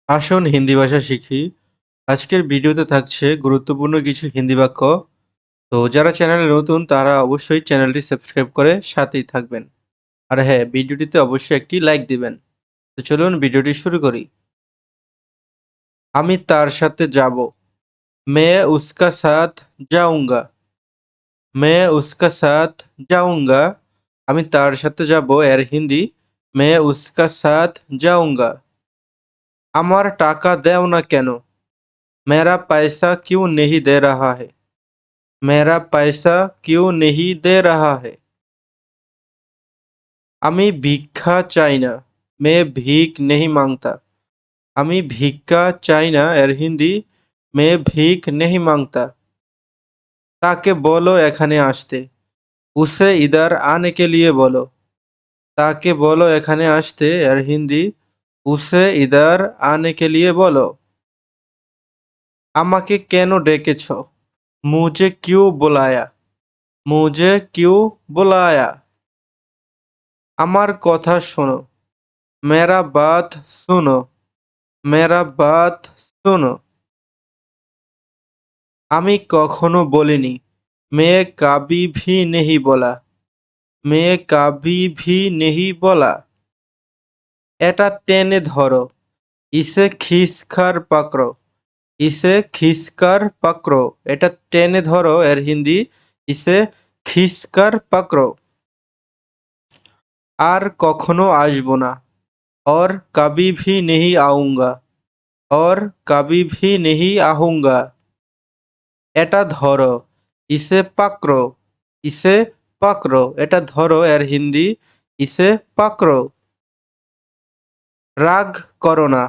আসুন হিন্দি ভাষা শিখি। আজকের ভিডিওতে থাকছে গুরুত্বপূর্ণ কিছু হিন্দি বাক্য। তো যারা চ্যানেলে নতুন তারা অবশ্যই চ্যানেলটি সাবস্ক্রাইব করে সাথেই থাকবেন। আর হ্যাঁ, ভিডিওটিতে অবশ্যই একটি লাইক দিবেন। তো চলুন ভিডিওটি শুরু করি। আমি তার সাথে যাব। मैं उसका साथ जाऊँगा। मैं उसका साथ जाऊँगा। আমি তার সাথে যাব এর হিন্দি मैं उसका साथ जाऊँगा। আমার টাকা দেও না কেন? मेरा पैसा क्यों नहीं दे रहा है? मेरा पैसा क्यों नहीं दे रहा है? আমি ভিক্ষা চাই না। मैं भीख नहीं मांगता। আমি ভিক্ষা চাই না এর হিন্দি मैं भीख नहीं मांगता। তাকে বলো এখানে আসতে। उसे इधर आने के लिए बोलो। তাকে বলো এখানে আসতে এর হিন্দি उसे इधर आने के लिए बोलो। আমাকে কেন ডেকেছ? मुझे क्यों बुलाया? मुझे क्यों बुलाया? আমার কথা শোনো। मेरा बात सुनो। मेरा बात सुनो। আমি কখনো বলিনি। मैं कभी भी नहीं बोला। मैं कभी भी नहीं बोला। এটা টেনে ধরো। इसे खींचकर पकड़ो। इसे खींचकर पकड़ो। এটা টেনে ধরো এর হিন্দি इसे खींचकर पकड़ो। আর কখনো আসবো না। और कभी भी नहीं आऊँगा। और कभी भी नहीं आऊँगा। এটা ধরো। ইসে পাকড়ো। ইসে পাকড়ো। এটা ধরো এর হিন্দি ইসে পাকড়ো। রাগ করো না।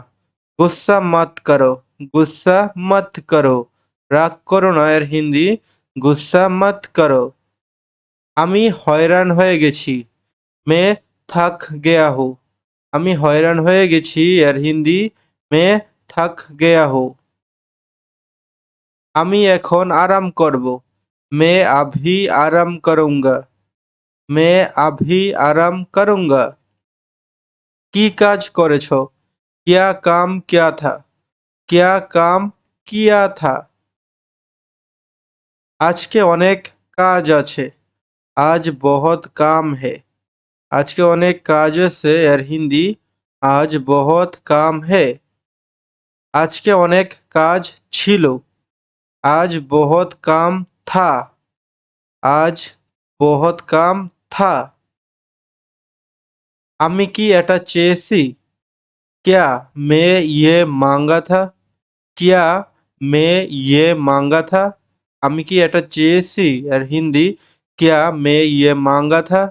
গুস্সা মত করো। গুস্সা মত করো। রাগ করো না এর হিন্দি গুস্সা মত করো। আমি হয়রান হয়ে গেছি। মে থাক গেয়া হু। আমি হয়রান হয়ে গেছি এর হিন্দি মে থাক গেয়া হু। আমি এখন আরাম করব। মে আভি আরাম করুঙ্গা। मैं अभी आराम करूँगा। কি কাজ করেছ? क्या काम किया था? क्या काम किया था? আজকে অনেক কাজ আছে। आज बहुत काम है। আজকে অনেক কাজ আছে এর হিন্দি आज बहुत काम है। আজকে অনেক কাজ ছিল। आज बहुत काम था। आज बहुत काम था। আমি কি এটা চেয়েছি? क्या मैं ये मांगा था? क्या मैं ये मांगा था? আমি কি এটা চেয়েছি এর হিন্দি क्या मैं ये मांगा था?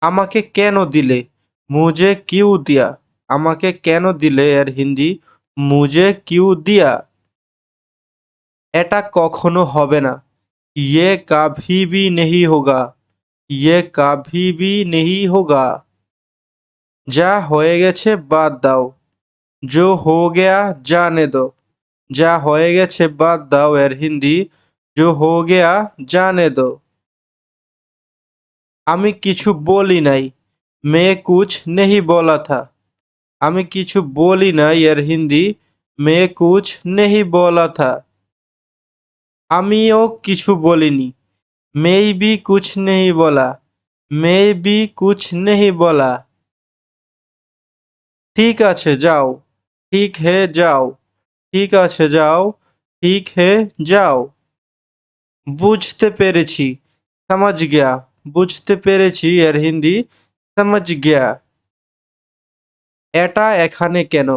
আমাকে কেন দিলে? मुझे क्यों दिया? আমাকে কেন দিলে এর হিন্দি मुझे क्यों दिया? এটা কখনো হবে না। ये कभी भी नहीं होगा। ये कभी भी नहीं होगा। যা হয়ে গেছে বাদ দাও। जो हो गया जाने दो। যা হয়ে গেছে বাদ দাও এর হিন্দি जो हो गया जाने दो। আমি কিছু বলি নাই। मैं कुछ नहीं बोला था। আমি কিছু বলি নাই এর হিন্দি मैं कुछ नहीं बोला था। আমিও কিছু বলিনি। मैं भी कुछ नहीं बोला। मैं भी कुछ नहीं बोला। ঠিক আছে যাও। ঠিক হে যাও। ঠিক আছে যাও। ঠিক হে যাও। বুঝতে পেরেছি। समझ गया। বুঝতে পেরেছি এর হিন্দি समझ गया। এটা এখানে কেন?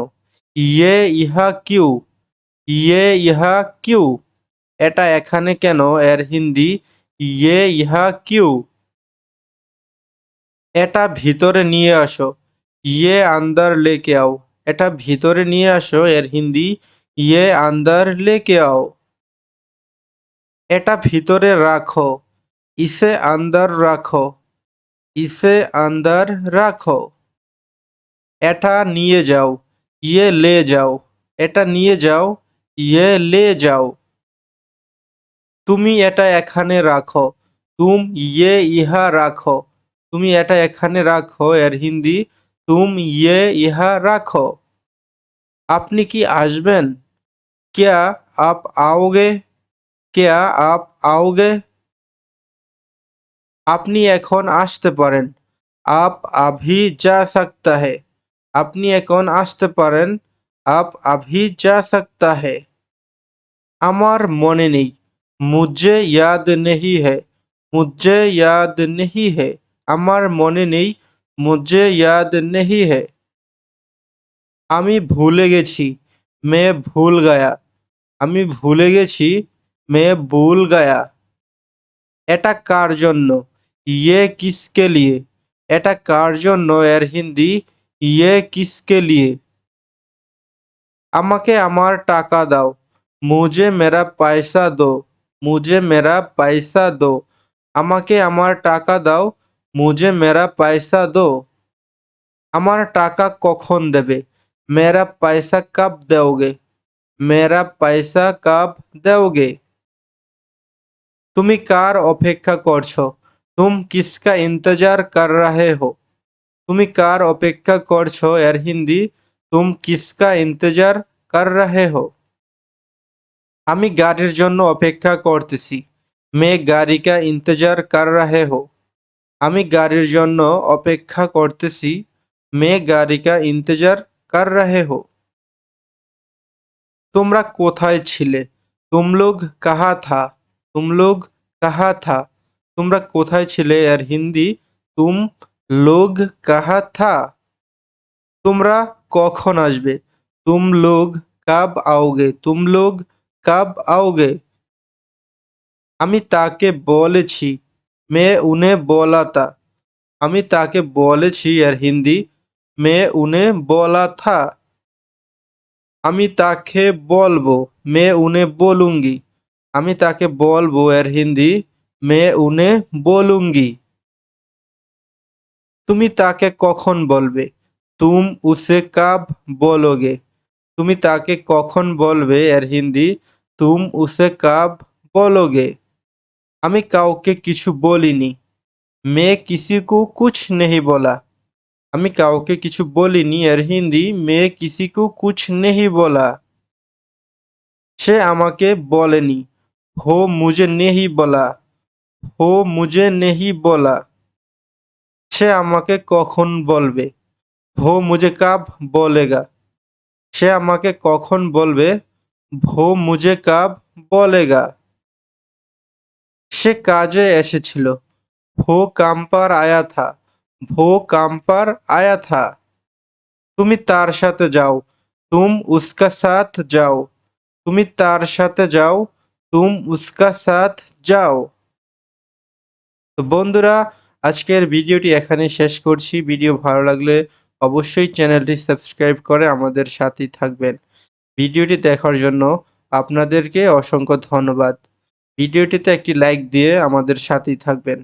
ये ইহা কিউ। ये ইহা কিউ। এটা এখানে কেন এর হিন্দি ये ইহা কিউ। এটা ভিতরে নিয়ে আসো। ये अंदर लेके आओ। এটা ভিতরে নিয়ে আসো এর হিন্দি ये अंदर लेके आओ। এটা ভিতরে রাখো। इसे अंदर রাখো। इसे अंदर রাখো। এটা নিয়ে যাও। ये ले जाओ। এটা নিয়ে যাও। ये ले जाओ। তুমি এটা এখানে রাখো। तुम ये ইহা রাখো। তুমি এটা এখানে রাখো এর হিন্দি तुम ये ইহা রাখো। আপনি কি আসবেন? क्या आप आओगे? क्या आप आओगे? আপনি এখন আসতে পারেন। आप अभी जा सकता है। আপনি এখন আসতে পারেন। आप अभी जा सकता है। আমার মনে নেই। मुझे याद नहीं है। मुझे याद नहीं है। আমার মনে নেই। मुझे याद नहीं है। আমি ভুলে গেছি। मैं भूल गया। আমি ভুলে গেছি। मैं भूल गया। এটা কার জন্য? ये किसके लिए? এটা কার জন্য এর হিন্দি ये किसके लिए? আমাকে আমার টাকা দাও। मुझे मेरा पैसा दो। मुझे मेरा पैसा दो। আমাকে আমার টাকা দাও। मुझे मेरा पैसा दो। আমার টাকা কখন দেবে? मेरा पैसा कब दोगे? मेरा पैसा कब दोगे? তুমি কার অপেক্ষা করছো? तुम किसका इंतजार कर रहे हो? তুমি কার অপেক্ষা করছো এর হিন্দি तुम किसका इंतजार कर रहे हो? আমি গাড়ির জন্য অপেক্ষা করতেছি। मैं गाड़ी का इंतजार कर रहे हो। আমি গাড়ির জন্য অপেক্ষা করতেছি। मैं गाड़ी का इंतजार कर रहे हो। তোমরা কোথায় ছিলে? तुम लोग कहाँ था? तुम लोग कहाँ था? তোমরা কোথায় ছিলে এর হিন্দি तुम लोग कहाँ था? তোমরা কখন আসবে? तुम लोग कब आओगे? तुम लोग कब आओगे? আমি তাকে বলেছি। मैं उन्हें बोला था। আমি তাকে বলেছি এর হিন্দি मैं उन्हें बोला था। আমি তাকে বলবো। मैं उन्हें बोलूँगी। আমি তাকে বলবো এর হিন্দি मैं उन्हें बोलूँगी। তুমি তাকে কখন বলবে? तुम उसे कब बोलोगे? তুমি তাকে কখন বলবে এর হিন্দি तुम उसे कब बोलोगे? আমি কাউকে কিছু বলিনি। मैं किसी को कुछ नहीं बोला। আমি কাউকে কিছু বলিনি এর হিন্দি मैं किसी को कुछ नहीं बोला। সে আমাকে বলেনি। वो मुझे नहीं बोला। वो मुझे नहीं बोला। সে আমাকে কখন বলবে? वो मुझे कब बोलेगा। সে আমাকে কখন বলবে? वो मुझे कब बोलेगा। সে কাজে এসেছিল। वो काम पर आया था। वो काम पर आया था। তুমি তার সাথে যাও। तुम उसका साथ जाओ। তুমি তার সাথে যাও। तुम उसका साथ जाओ। তো বন্ধুরা, আজকের ভিডিওটি এখানেই শেষ করছি। ভিডিও ভালো লাগলে অবশ্যই চ্যানেলটি সাবস্ক্রাইব করে আমাদের সাথেই থাকবেন। ভিডিওটি দেখার জন্য আপনাদেরকে অসংখ্য ধন্যবাদ। ভিডিওটিতে একটি লাইক দিয়ে আমাদের সাথেই থাকবেন।